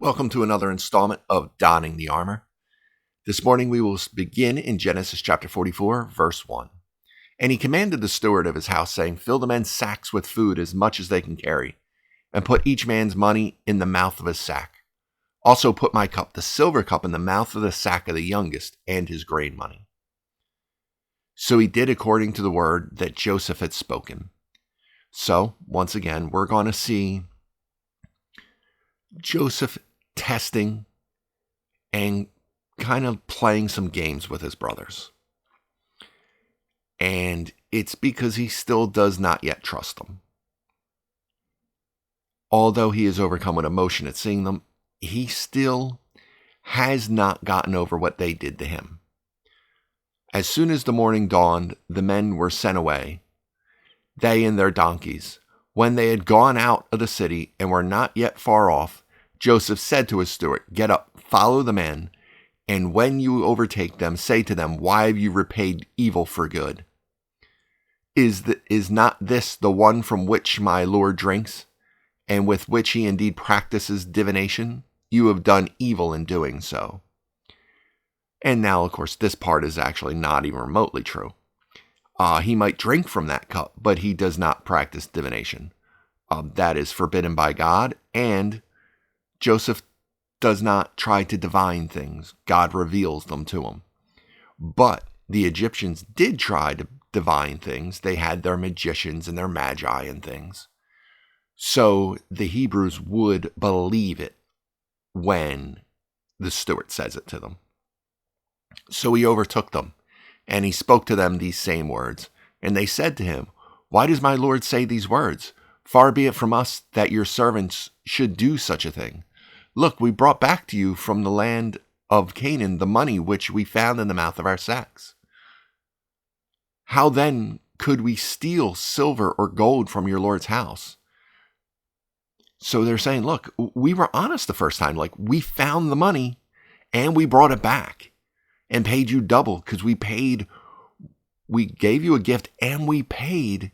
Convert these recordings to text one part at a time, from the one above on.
Welcome to another installment of Donning the Armor. This morning we will begin in Genesis chapter 44, verse 1. And he commanded the steward of his house, saying, Fill the men's sacks with food as much as they can carry, and put each man's money in the mouth of his sack. Also put my cup, the silver cup, in the mouth of the sack of the youngest, and his grain money. So he did according to the word that Joseph had spoken. So, once again, we're going to see Joseph testing and kind of playing some games with his brothers. And it's because he still does not yet trust them. Although he is overcome with emotion at seeing them, he still has not gotten over what they did to him. As soon as the morning dawned, the men were sent away, they and their donkeys. When they had gone out of the city and were not yet far off, Joseph said to his steward, Get up, follow the men, and when you overtake them, say to them, Why have you repaid evil for good? Is not this the one from which my Lord drinks, and with which he indeed practices divination? You have done evil in doing so. And now, of course, this part is actually not even remotely true. He might drink from that cup, but he does not practice divination. That is forbidden by God, and Joseph does not try to divine things. God reveals them to him. But the Egyptians did try to divine things. They had their magicians and their magi and things. So the Hebrews would believe it when the steward says it to them. So he overtook them, and he spoke to them these same words. And they said to him, Why does my Lord say these words? Far be it from us that your servants should do such a thing. Look, we brought back to you from the land of Canaan the money which we found in the mouth of our sacks. How then could we steal silver or gold from your Lord's house? So they're saying, look, we were honest the first time. Like, we found the money and we brought it back and paid you double because we gave you a gift and we paid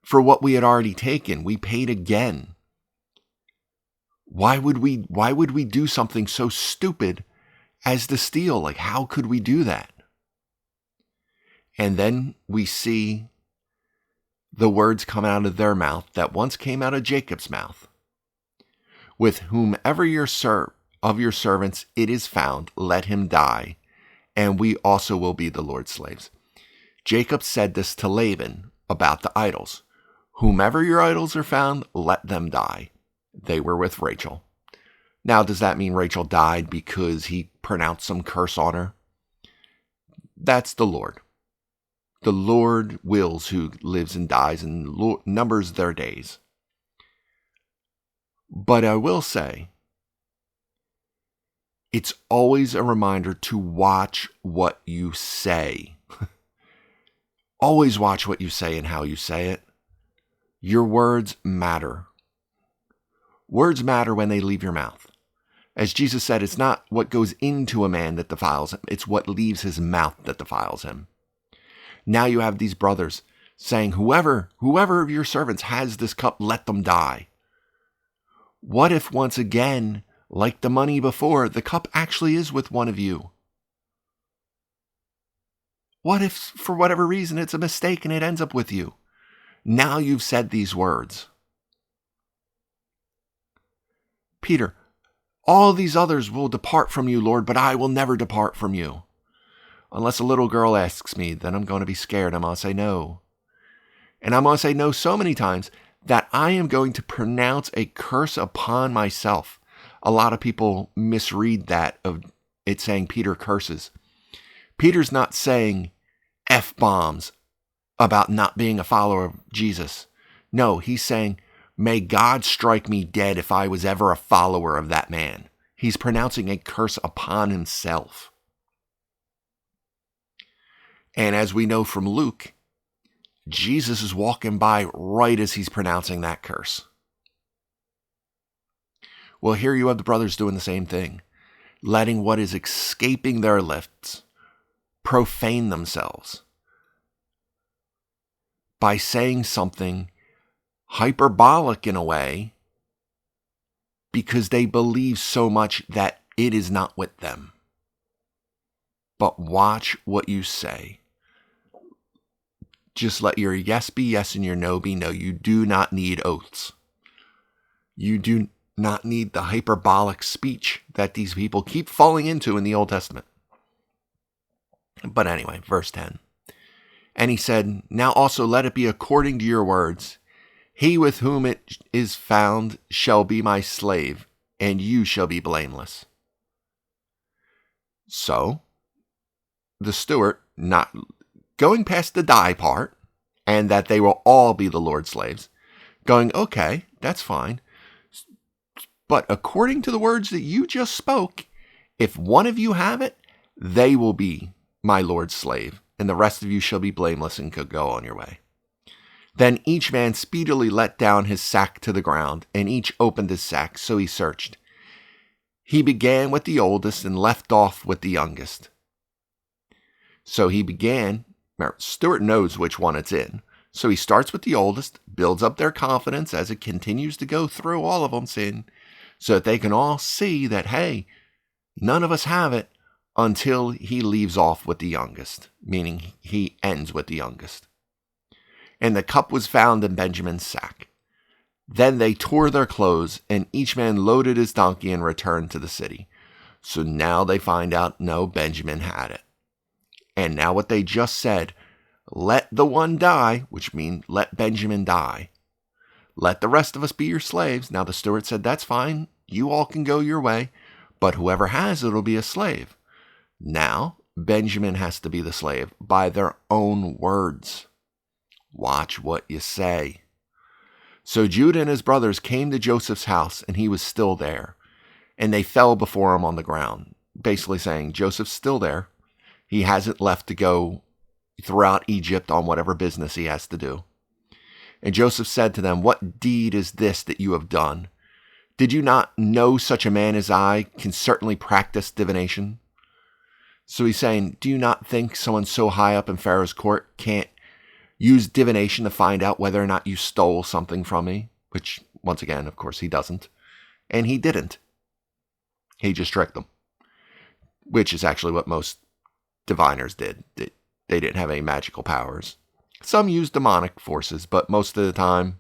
for what we had already taken. We paid again. Why would we do something so stupid as to steal? Like, how could we do that? And then we see the words come out of their mouth that once came out of Jacob's mouth. With whomever of your servants it is found, let him die, and we also will be the Lord's slaves. Jacob said this to Laban about the idols. Whomever your idols are found, let them die. They were with Rachel. Now, does that mean Rachel died because he pronounced some curse on her? That's the Lord. The Lord wills who lives and dies and numbers their days. But I will say, it's always a reminder to watch what you say. Always watch what you say and how you say it. Your words matter. Words matter when they leave your mouth. As Jesus said, it's not what goes into a man that defiles him. It's what leaves his mouth that defiles him. Now you have these brothers saying, whoever of your servants has this cup, let them die. What if once again, like the money before, the cup actually is with one of you? What if, for whatever reason, it's a mistake and it ends up with you? Now you've said these words. Peter, all these others will depart from you, Lord, but I will never depart from you. Unless a little girl asks me, then I'm going to be scared. I'm going to say no. And I'm going to say no so many times that I am going to pronounce a curse upon myself. A lot of people misread that of it saying Peter curses. Peter's not saying F-bombs about not being a follower of Jesus. No, he's saying, may God strike me dead if I was ever a follower of that man. He's pronouncing a curse upon himself. And as we know from Luke, Jesus is walking by right as he's pronouncing that curse. Well, here you have the brothers doing the same thing, letting what is escaping their lips profane themselves by saying something hyperbolic in a way because they believe so much that it is not with them. But watch what you say. Just let your yes be yes and your no be no. You do not need oaths. You do not need the hyperbolic speech that these people keep falling into in the Old Testament. But anyway, verse 10. And he said, now also let it be according to your words. He with whom it is found shall be my slave, and you shall be blameless. So, the steward, not going past the die part, and that they will all be the Lord's slaves, going, okay, that's fine. But according to the words that you just spoke, if one of you have it, they will be my Lord's slave, and the rest of you shall be blameless and could go on your way. Then each man speedily let down his sack to the ground, and each opened his sack, so he searched. He began with the oldest and left off with the youngest. So he began, Stuart knows which one it's in, so he starts with the oldest, builds up their confidence as it continues to go through all of them, saying, so that they can all see that, hey, none of us have it, until he leaves off with the youngest, meaning he ends with the youngest. And the cup was found in Benjamin's sack. Then they tore their clothes, and each man loaded his donkey and returned to the city. So now they find out, no, Benjamin had it. And now what they just said, let the one die, which means let Benjamin die. Let the rest of us be your slaves. Now the steward said, that's fine. You all can go your way, but whoever has it will be a slave. Now Benjamin has to be the slave by their own words. Watch what you say. So Judah and his brothers came to Joseph's house, and he was still there. And they fell before him on the ground, basically saying, Joseph's still there. He hasn't left to go throughout Egypt on whatever business he has to do. And Joseph said to them, what deed is this that you have done? Did you not know such a man as I can certainly practice divination? So he's saying, do you not think someone so high up in Pharaoh's court can't use divination to find out whether or not you stole something from me? Which, once again, of course, he doesn't. And he didn't. He just tricked them. Which is actually what most diviners did. They didn't have any magical powers. Some used demonic forces, but most of the time,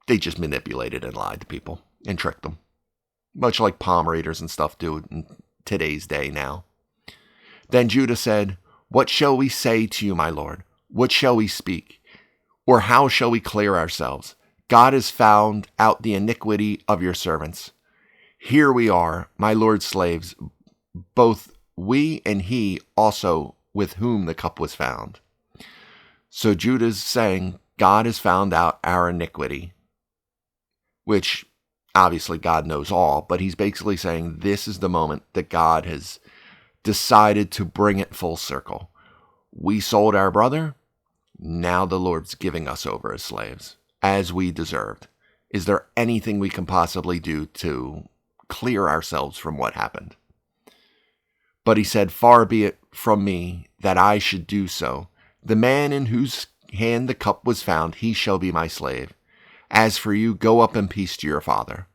they just manipulated and lied to people and tricked them. Much like palm readers and stuff do in today's day now. Then Judah said, what shall we say to you, my lord? What shall we speak? Or how shall we clear ourselves? God has found out the iniquity of your servants. Here we are, my lord's slaves, both we and he also with whom the cup was found. So Judah's saying, God has found out our iniquity, which obviously God knows all, but he's basically saying this is the moment that God has decided to bring it full circle. We sold our brother. Now the Lord's giving us over as slaves, as we deserved. Is there anything we can possibly do to clear ourselves from what happened? But he said, far be it from me that I should do so. The man in whose hand the cup was found, he shall be my slave. As for you, go up in peace to your father.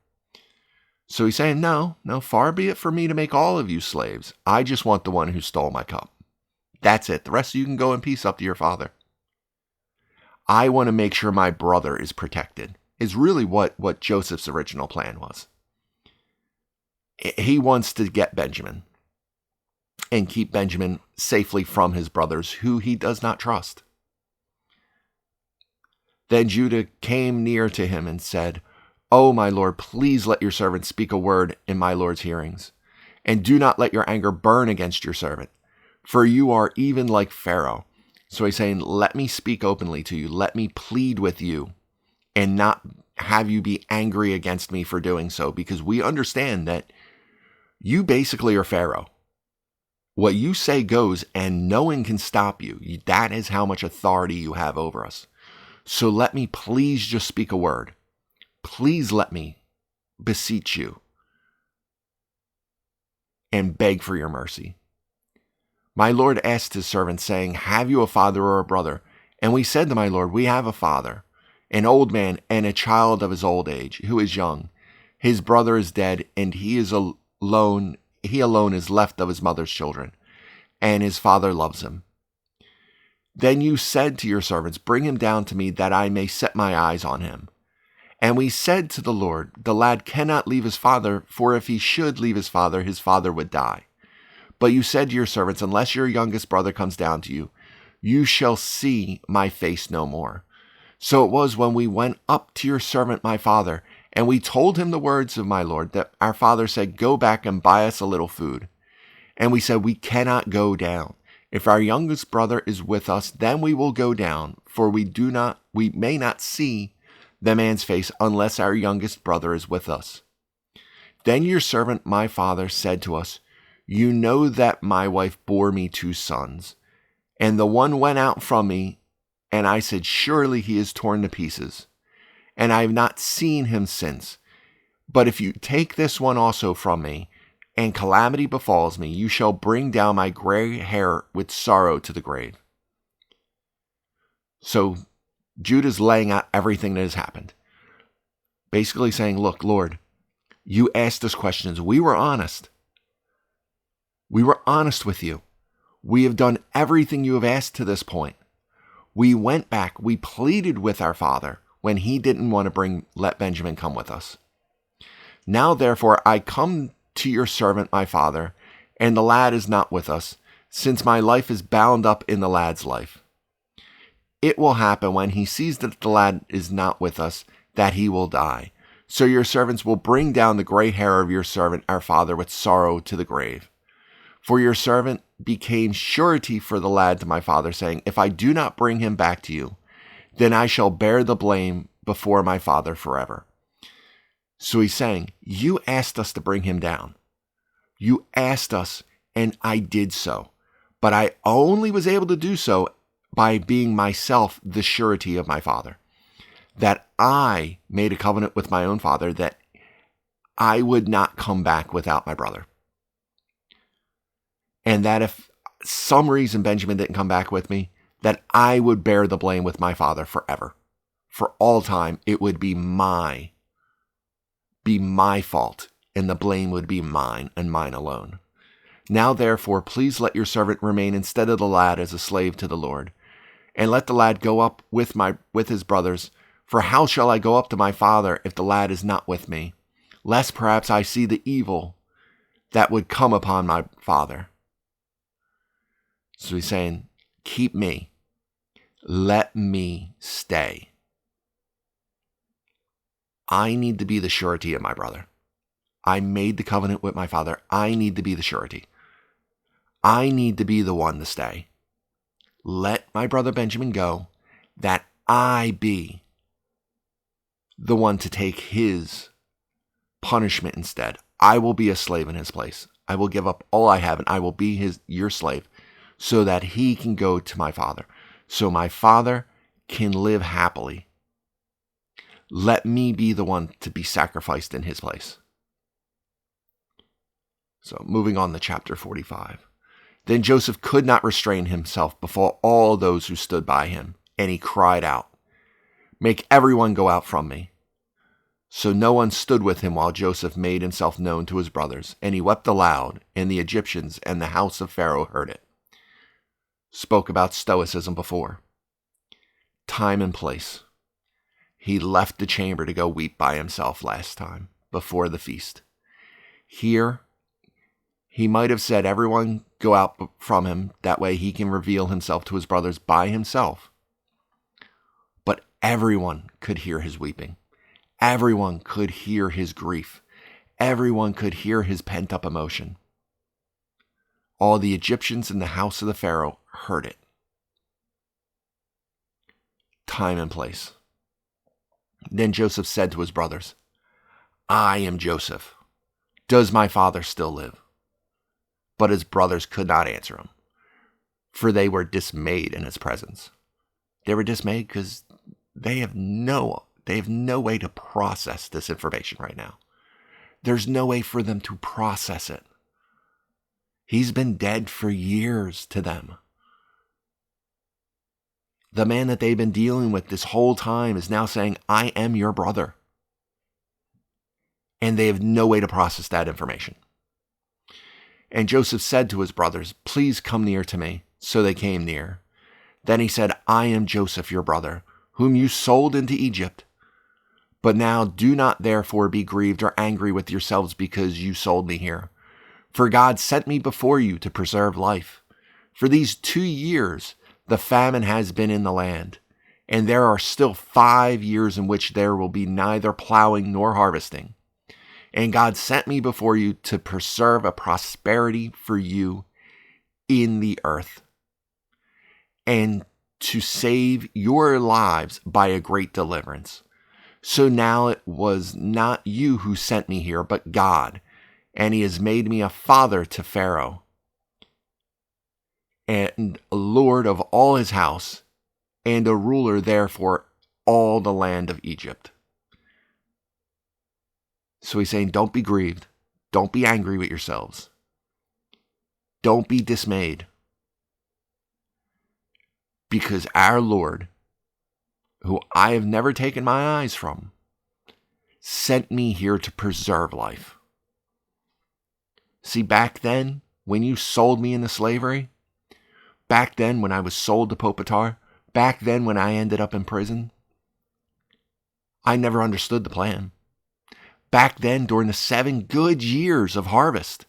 So he's saying, no, far be it from me to make all of you slaves. I just want the one who stole my cup. That's it. The rest of you can go in peace up to your father. I want to make sure my brother is protected, is really what Joseph's original plan was. He wants to get Benjamin and keep Benjamin safely from his brothers, who he does not trust. Then Judah came near to him and said, O my lord, please let your servant speak a word in my lord's hearings, and do not let your anger burn against your servant, for you are even like Pharaoh. So he's saying, let me speak openly to you, let me plead with you, and not have you be angry against me for doing so, because we understand that you basically are Pharaoh. What you say goes, and no one can stop you. That is how much authority you have over us. So let me please just speak a word. Please let me beseech you and beg for your mercy. My lord asked his servant, saying, have you a father or a brother? And we said to my lord, we have a father, an old man, and a child of his old age, who is young. His brother is dead, and he alone is left of his mother's children, and his father loves him. Then you said to your servants, bring him down to me, that I may set my eyes on him. And we said to the Lord, the lad cannot leave his father, for if he should leave his father would die. But you said to your servants, unless your youngest brother comes down to you, you shall see my face no more. So it was when we went up to your servant my father, and we told him the words of my Lord, that our father said, go back and buy us a little food. And we said, we cannot go down. If our youngest brother is with us, then we will go down, for we may not see the man's face unless our youngest brother is with us. Then your servant my father said to us, you know that my wife bore me 2 sons, and the one went out from me, and I said, surely he is torn to pieces, and I have not seen him since. But if you take this one also from me, and calamity befalls me, you shall bring down my gray hair with sorrow to the grave. So Judah's laying out everything that has happened. Basically saying, look, Lord, you asked us questions. We were honest. We were honest with you. We have done everything you have asked to this point. We went back. We pleaded with our father when he didn't want to let Benjamin come with us. Now, therefore, I come to your servant, my father, and the lad is not with us, since my life is bound up in the lad's life. It will happen when he sees that the lad is not with us, that he will die. So your servants will bring down the gray hair of your servant, our father, with sorrow to the grave. For your servant became surety for the lad to my father, saying, if I do not bring him back to you, then I shall bear the blame before my father forever. So he's saying, you asked us to bring him down. You asked us, and I did so. But I only was able to do so by being myself the surety of my father. That I made a covenant with my own father that I would not come back without my brother. And that if some reason Benjamin didn't come back with me, that I would bear the blame with my father forever. For all time, it would be my fault, and the blame would be mine and mine alone. Now, therefore, please let your servant remain instead of the lad as a slave to the Lord, and let the lad go up with his brothers. For how shall I go up to my father if the lad is not with me, lest perhaps I see the evil that would come upon my father? So he's saying, keep me. Let me stay. I need to be the surety of my brother. I made the covenant with my father. I need to be the surety. I need to be the one to stay. Let my brother Benjamin go, that I be the one to take his punishment instead. I will be a slave in his place. I will give up all I have, and I will be your slave, so that he can go to my father, so my father can live happily. Let me be the one to be sacrificed in his place. So moving on to chapter 45. Then Joseph could not restrain himself before all those who stood by him, and he cried out, make everyone go out from me. So no one stood with him while Joseph made himself known to his brothers, and he wept aloud, and the Egyptians and the house of Pharaoh heard it. Spoke about stoicism before. Time and place. He left the chamber to go weep by himself last time, before the feast. Here, he might have said, everyone go out from him, that way he can reveal himself to his brothers by himself. But everyone could hear his weeping. Everyone could hear his grief. Everyone could hear his pent-up emotion. All the Egyptians in the house of the Pharaoh heard it. Time and place. Then Joseph said to his brothers, I am Joseph. Does my father still live? But his brothers could not answer him, for they were dismayed in his presence. They were dismayed because they have no way to process this information right now. There's no way for them to process it. He's been dead for years to them. The man that they've been dealing with this whole time is now saying, I am your brother. and they have no way to process that information. And Joseph said to his brothers, "Please come near to me." So they came near. Then he said, "I am Joseph, your brother, whom you sold into Egypt. But now do not therefore be grieved or angry with yourselves because you sold me here. For God sent me before you to preserve life. For these 2 years the famine has been in the land, and there are still 5 years in which there will be neither plowing nor harvesting. And God sent me before you to preserve a prosperity for you in the earth, and to save your lives by a great deliverance. So now it was not you who sent me here, but God, and he has made me a father to Pharaoh, and a lord of all his house, and a ruler therefore all the land of Egypt." So he's saying, don't be grieved. Don't be angry with yourselves. Don't be dismayed. Because our Lord, who I have never taken my eyes from, sent me here to preserve life. See, back then, when you sold me into slavery, back then when I was sold to Potiphar, back then when I ended up in prison, I never understood the plan. Back then, during the 7 good years of harvest,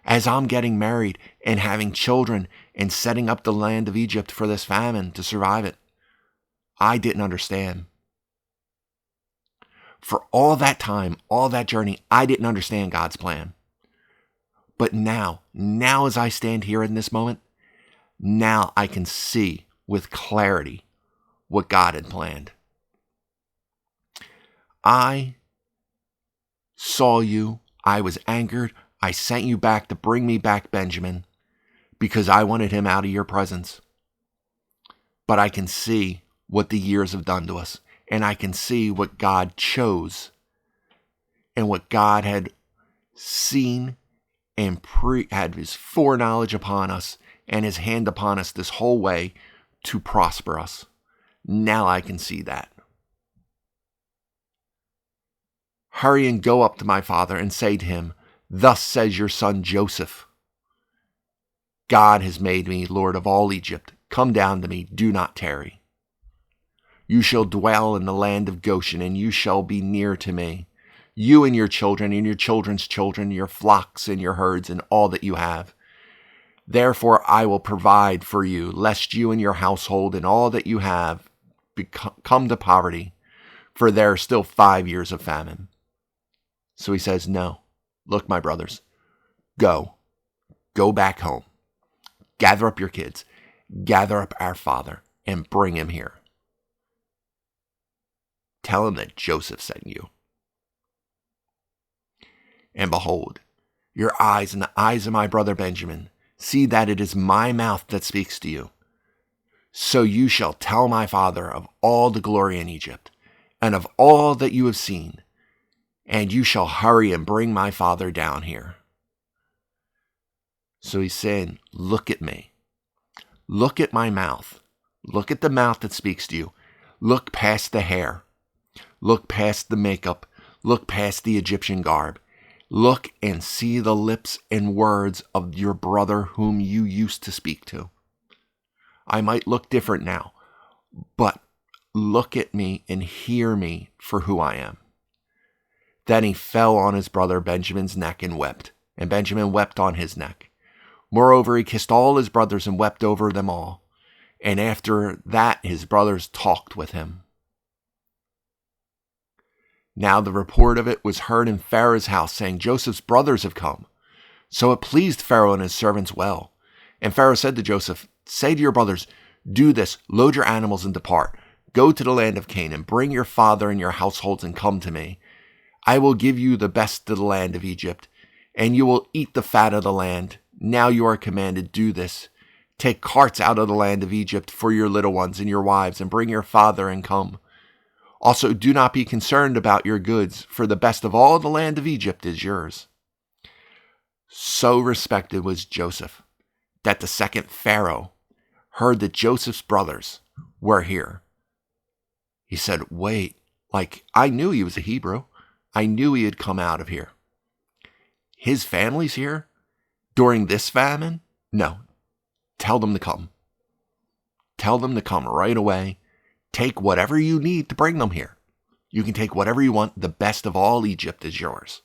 as I'm getting married and having children and setting up the land of Egypt for this famine to survive it, I didn't understand. For all that time, all that journey, I didn't understand God's plan. But now as I stand here in this moment, now I can see with clarity what God had planned. I saw you, I was angered, I sent you back to bring me back Benjamin because I wanted him out of your presence. But I can see what the years have done to us, and I can see what God chose and what God had seen and had his foreknowledge upon us and his hand upon us this whole way to prosper us. Now I can see that. Hurry and go up to my father and say to him, 'Thus says your son Joseph, God has made me Lord of all Egypt. Come down to me, do not tarry. You shall dwell in the land of Goshen, and you shall be near to me, you and your children and your children's children, your flocks and your herds, and all that you have. Therefore I will provide for you, lest you and your household and all that you have come to poverty, for there are still 5 years of famine.' So he says, no, look, my brothers, go back home, gather up your kids, gather up our father, and bring him here. Tell him that Joseph sent you. And behold, your eyes and the eyes of my brother Benjamin see that it is my mouth that speaks to you. So you shall tell my father of all the glory in Egypt, and of all that you have seen, and you shall hurry and bring my father down here." So he's saying, look at me. Look at my mouth. Look at the mouth that speaks to you. Look past the hair. Look past the makeup. Look past the Egyptian garb. Look and see the lips and words of your brother whom you used to speak to. I might look different now, but look at me and hear me for who I am. Then he fell on his brother Benjamin's neck and wept, and Benjamin wept on his neck. Moreover, he kissed all his brothers and wept over them all. And after that, his brothers talked with him. Now the report of it was heard in Pharaoh's house, saying, "Joseph's brothers have come." So it pleased Pharaoh and his servants well. And Pharaoh said to Joseph, "Say to your brothers, do this, load your animals and depart. Go to the land of Canaan, bring your father and your households and come to me. I will give you the best of the land of Egypt, and you will eat the fat of the land. Now you are commanded, do this. Take carts out of the land of Egypt for your little ones and your wives, and bring your father and come. Also, do not be concerned about your goods, for the best of all the land of Egypt is yours." So respected was Joseph that the second Pharaoh heard that Joseph's brothers were here. He said, wait, I knew he was a Hebrew. I knew he had come out of here. His family's here during this famine? No. Tell them to come. Tell them to come right away. Take whatever you need to bring them here. You can take whatever you want. The best of all Egypt is yours.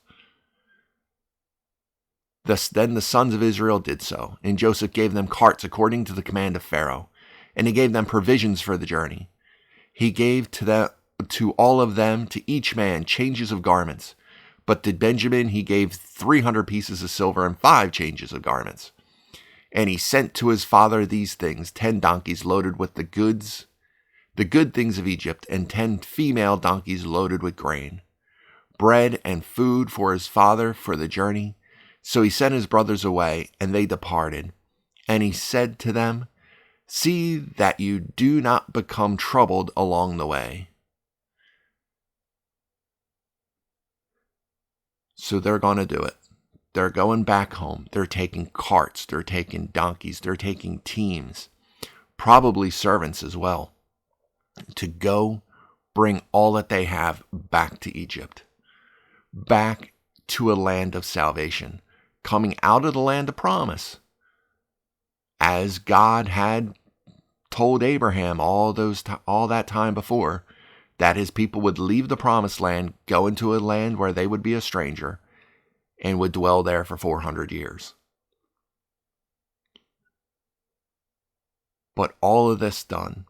Then the sons of Israel did so, and Joseph gave them carts according to the command of Pharaoh, and he gave them provisions for the journey. He gave to all of them, to each man, changes of garments. But to Benjamin he gave 300 pieces of silver and 5 changes of garments. And he sent to his father these things, 10 donkeys loaded with the good things of Egypt, and 10 female donkeys loaded with grain, bread and food for his father for the journey. So he sent his brothers away, and they departed. And he said to them, see that you do not become troubled along the way. So they're going to do it. They're going back home. They're taking carts. They're taking donkeys. They're taking teams, probably servants as well, to go bring all that they have back to Egypt, back to a land of salvation, coming out of the land of promise, as God had told Abraham all that time before, that his people would leave the promised land, go into a land where they would be a stranger, and would dwell there for 400 years. But all of this done,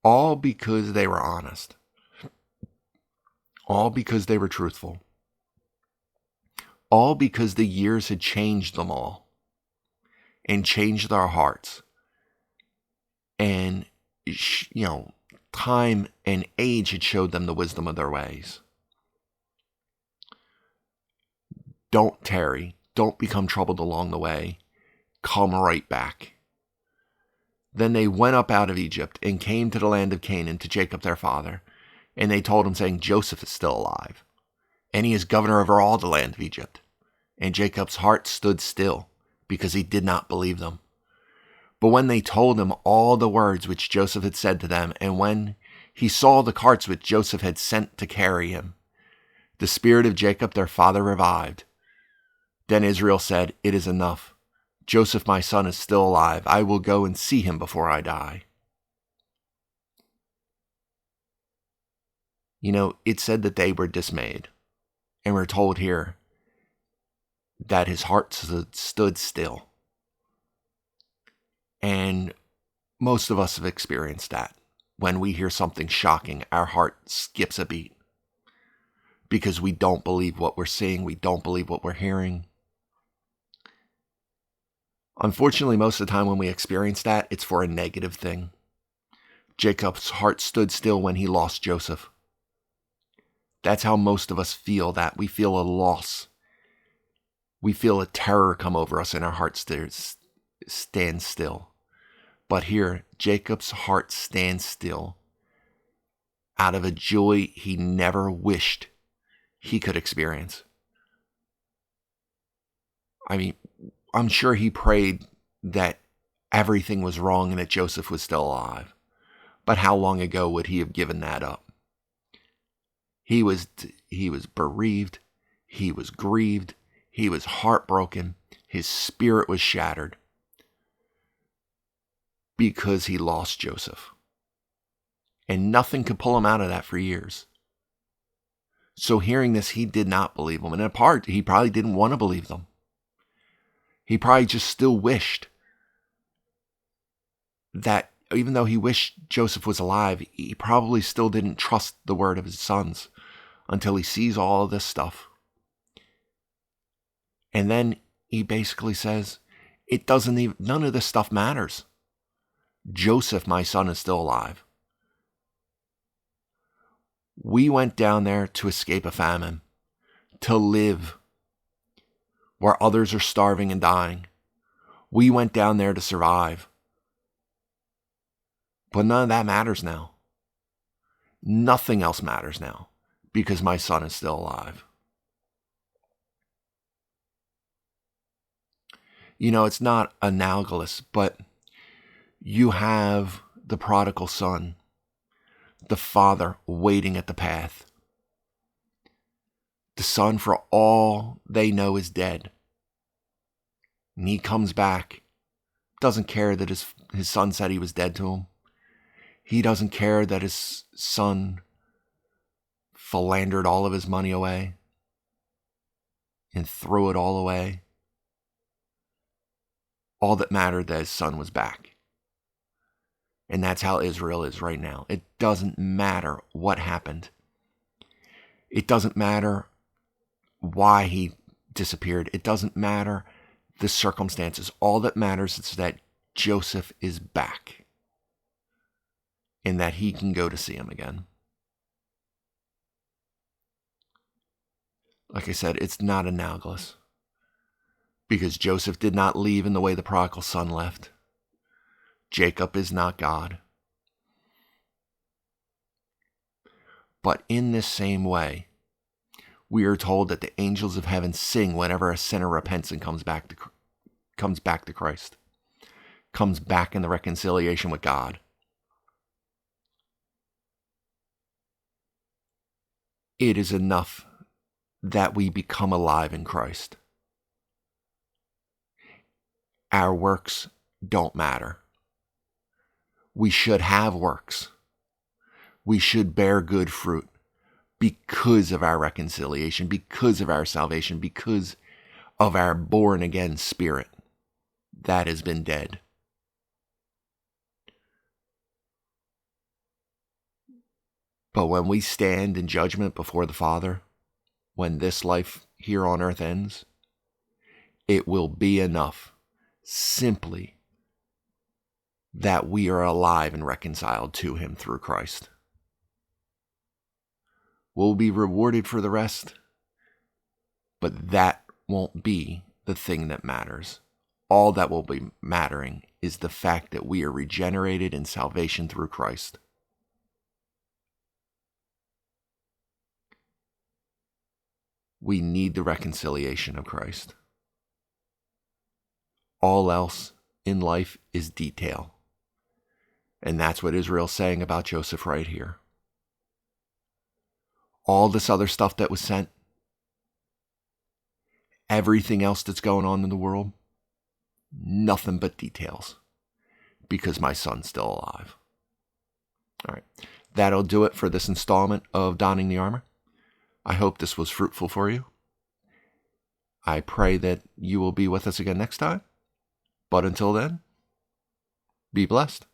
all because they were honest, all because they were truthful, all because the years had changed them all and changed their hearts. And, time and age had showed them the wisdom of their ways. Don't tarry. Don't become troubled along the way. Come right back. Then they went up out of Egypt and came to the land of Canaan to Jacob their father. And they told him, saying, Joseph is still alive, and he is governor over all the land of Egypt. And Jacob's heart stood still, because he did not believe them. But when they told him all the words which Joseph had said to them, and when he saw the carts which Joseph had sent to carry him, the spirit of Jacob their father revived. Then Israel said, it is enough. Joseph my son is still alive. I will go and see him before I die. It said that they were dismayed. And we're told here that his heart stood still. And most of us have experienced that. When we hear something shocking, our heart skips a beat. Because we don't believe what we're seeing. We don't believe what we're hearing. Unfortunately, most of the time when we experience that, it's for a negative thing. Jacob's heart stood still when he lost Joseph. That's how most of us feel that. We feel a loss. We feel a terror come over us and our heart stands still. But here, Jacob's heart stands still out of a joy he never wished he could experience. I'm sure he prayed that everything was wrong and that Joseph was still alive. But how long ago would he have given that up? He was bereaved. He was grieved. He was heartbroken. His spirit was shattered because he lost Joseph. And nothing could pull him out of that for years. So hearing this, he did not believe them. And in part, he probably didn't want to believe them. He probably just still wished that, even though he wished Joseph was alive, he probably still didn't trust the word of his sons until he sees all of this stuff. And then he basically says, none of this stuff matters. Joseph, my son, is still alive. We went down there to escape a famine, to live where others are starving and dying. We went down there to survive. But none of that matters now. Nothing else matters now because my son is still alive. It's not analogous, but you have the prodigal son. the father waiting at the path. The son, for all they know, is dead. And he comes back, doesn't care that his son said he was dead to him. He doesn't care that his son philandered all of his money away and threw it all away. All that mattered that his son was back. And that's how Israel is right now. It doesn't matter what happened. It doesn't matter why he disappeared. It doesn't matter the circumstances. All that matters is that Joseph is back and that he can go to see him again. Like I said, it's not analogous because Joseph did not leave in the way the prodigal son left. Jacob is not God. But in this same way, we are told that the angels of heaven sing whenever a sinner repents and comes back to Christ, comes back in the reconciliation with God. It is enough that we become alive in Christ. Our works don't matter. We should have works. We should bear good fruit because of our reconciliation, because of our salvation, because of our born again spirit that has been dead. But when we stand in judgment before the Father, when this life here on earth ends, it will be enough simply that we are alive and reconciled to him through Christ. We'll be rewarded for the rest, but that won't be the thing that matters. All that will be mattering is the fact that we are regenerated in salvation through Christ. We need the reconciliation of Christ. All else in life is detail. And that's what Israel's saying about Joseph right here. All this other stuff that was sent, everything else that's going on in the world, nothing but details, because my son's still alive. All right, that'll do it for this installment of Donning the Armor. I hope this was fruitful for you. I pray that you will be with us again next time. But until then, be blessed.